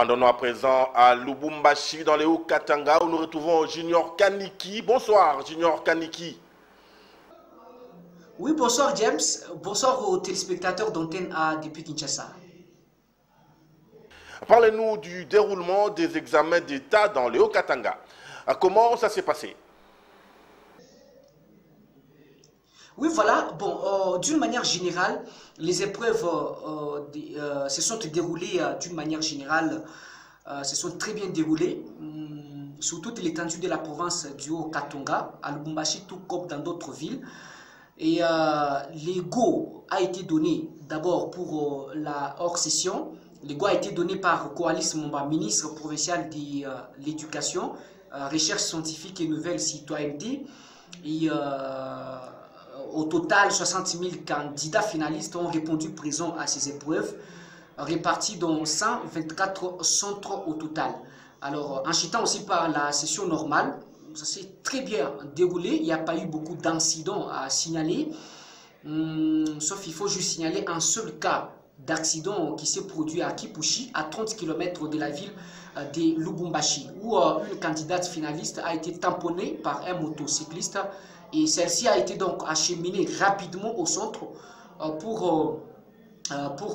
Rendons-nous à présent à Lubumbashi, dans les Hauts-Katanga, où nous retrouvons Junior Kaniki. Bonsoir, Junior Kaniki. Oui, bonsoir James. Bonsoir aux téléspectateurs d'Antenne A depuis Kinshasa. Parlez-nous du déroulement des examens d'État dans les Hauts-Katanga. Comment ça s'est passé? Oui, voilà. Bon, d'une manière générale, les épreuves se sont déroulées d'une manière générale, se sont très bien déroulées sur toute l'étendue de la province du Haut-Katanga, à Lubumbashi, tout comme dans d'autres villes. Et les go a été donné d'abord pour la hors-session. Le go a été donné par Coalice Mumba, ministre provincial de l'éducation, recherche scientifique et nouvelle citoyenneté. Et au total, 60 000 candidats finalistes ont répondu présents à ces épreuves, répartis dans 124 centres au total. Alors, enchaînant aussi par la session normale, ça s'est très bien déroulé. Il n'y a pas eu beaucoup d'incidents à signaler, sauf il faut juste signaler un seul cas d'accident qui s'est produit à Kipushi, à 30 km de la ville de Lubumbashi, où une candidate finaliste a été tamponnée par un motocycliste et celle-ci a été donc acheminée rapidement au centre pour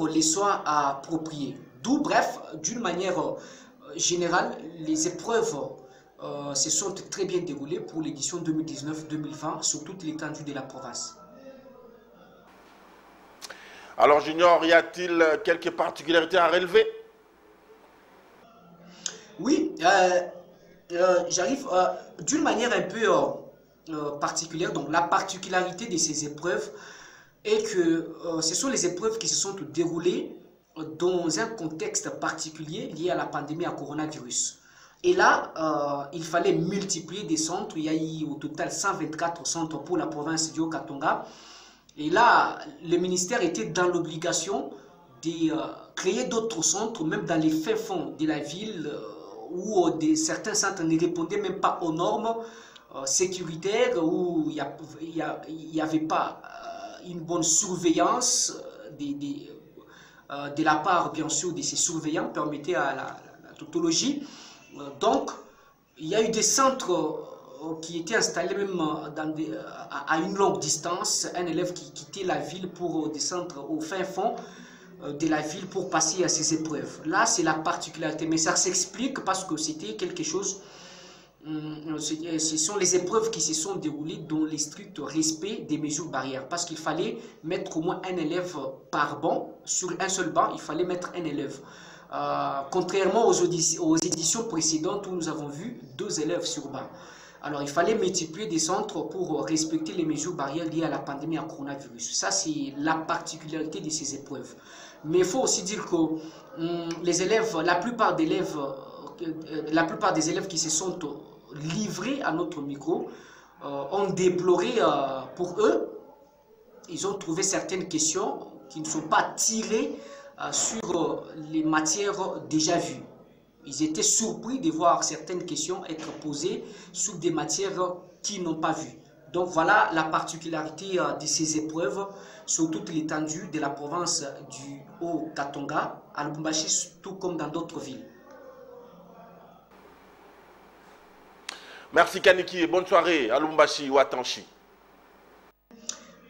les soins appropriés. D'où, bref, d'une manière générale, les épreuves se sont très bien déroulées pour l'édition 2019-2020 sur toute l'étendue de la province. Alors Junior, y a-t-il quelques particularités à relever? Oui, j'arrive d'une manière un peu particulière. Donc la particularité de ces épreuves est que ce sont les épreuves qui se sont déroulées dans un contexte particulier lié à la pandémie à coronavirus. Et là, il fallait multiplier des centres. Il y a eu au total 124 centres pour la province du Haut-Katanga. Et là, le ministère était dans l'obligation de créer d'autres centres, même dans les fins fonds de la ville, où certains centres ne répondaient même pas aux normes sécuritaires, où il n'y avait pas une bonne surveillance de la part, bien sûr, de ces surveillants, permettait à la tautologie. Donc, il y a eu des centres qui étaient installés même à une longue distance. Un élève qui quittait la ville pour descendre au fin fond de la ville pour passer à ces épreuves. Là, c'est la particularité, mais ça s'explique parce que c'était quelque chose. Ce sont les épreuves qui se sont déroulées dans les stricts respect des mesures barrières, parce qu'il fallait mettre au moins un élève par banc. Sur un seul banc, il fallait mettre un élève. Contrairement aux éditions précédentes où nous avons vu 2 élèves sur banc. Alors, il fallait multiplier des centres pour respecter les mesures barrières liées à la pandémie à coronavirus. Ça, c'est la particularité de ces épreuves. Mais il faut aussi dire que les élèves, la plupart des élèves qui se sont livrés à notre micro ont déploré pour eux. Ils ont trouvé certaines questions qui ne sont pas tirées sur les matières déjà vues. Ils étaient surpris de voir certaines questions être posées sur des matières qu'ils n'ont pas vues. Donc voilà la particularité de ces épreuves sur toute l'étendue de la province du Haut-Katanga, à Lubumbashi, tout comme dans d'autres villes. Merci Kaniki et bonne soirée à Lubumbashi ou à Tanchi.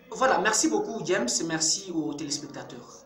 Voilà, merci beaucoup James, merci aux téléspectateurs.